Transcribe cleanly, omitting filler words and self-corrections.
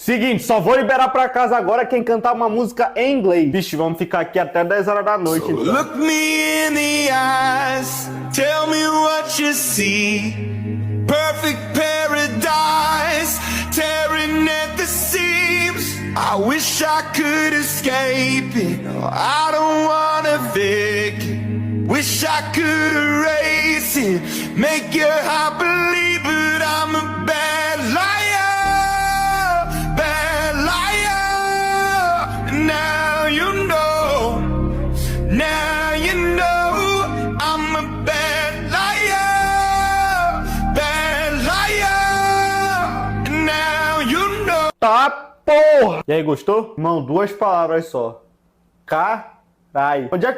Seguinte, só vou liberar pra casa agora quem cantar uma música em inglês. Vixe, vamos ficar aqui até 10 horas da noite. Então. Look me in the eyes, tell me what you see. Perfect paradise, tearing at the seams. I wish I could escape it. I don't wanna fake it. Wish I could erase it, make your heart believe, but I'm a bad liar, bad liar. Now you know, now you know, I'm a bad liar, now you know. Tá, porra! E aí, gostou? Irmão, 2 palavras só. Caralho. Onde é que